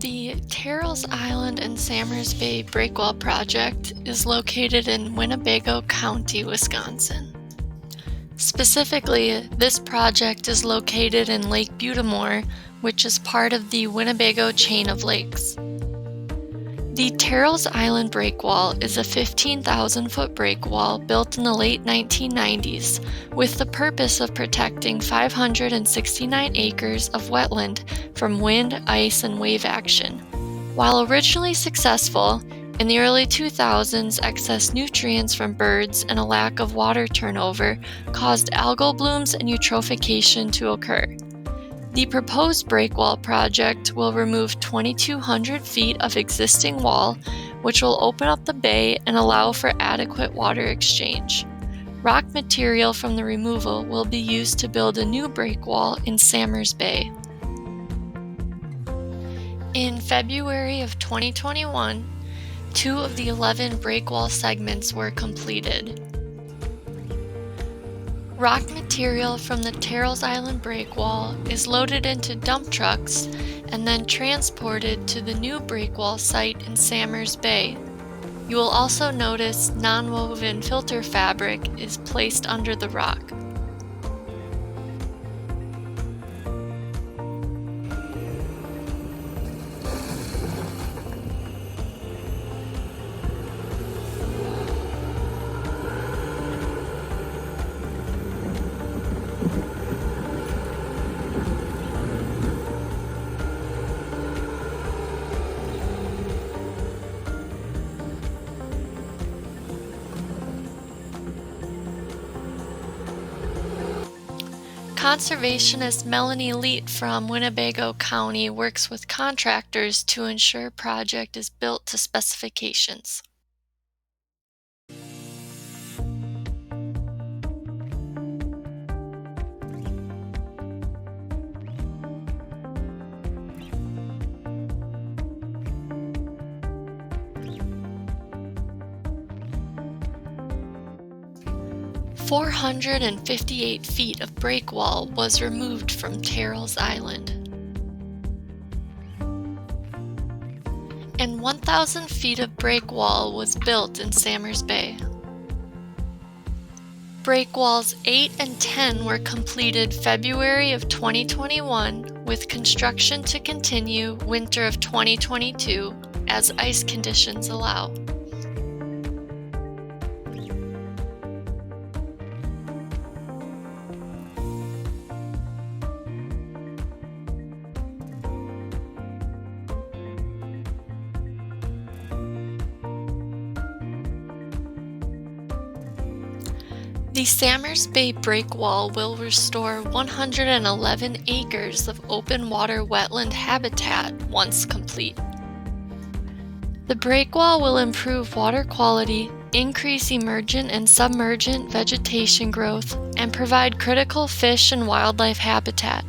The Terrell Island and Samers Bay Breakwall project is located in Winnebago County, Wisconsin. Specifically, this project is located in Lake Butte, which is part of the Winnebago chain of lakes. The Terrell Island Breakwall is a 15,000-foot breakwall built in the late 1990s with the purpose of protecting 569 acres of wetland from wind, ice, and wave action. While originally successful, in the early 2000s, excess nutrients from birds and a lack of water turnover caused algal blooms and eutrophication to occur. The proposed breakwall project will remove 2,200 feet of existing wall, which will open up the bay and allow for adequate water exchange. Rock material from the removal will be used to build a new breakwall in Samers Bay. In February of 2021, 2 of the 11 breakwall segments were completed. Rock material from the Terrell Island breakwall is loaded into dump trucks and then transported to the new breakwall site in Samers Bay. You will also notice non-woven filter fabric is placed under the rock. Conservationist Melanie Leet from Winnebago County works with contractors to ensure project is built to specifications. "458 feet of breakwall was removed from Terrell Island, and 1,000 feet of breakwall was built in Samers Bay. Breakwalls 8 and 10 were completed February of 2021, with construction to continue winter of 2022 as ice conditions allow. The Samers Bay Breakwall will restore 111 acres of open water wetland habitat once complete. The breakwall will improve water quality, increase emergent and submergent vegetation growth, and provide critical fish and wildlife habitat.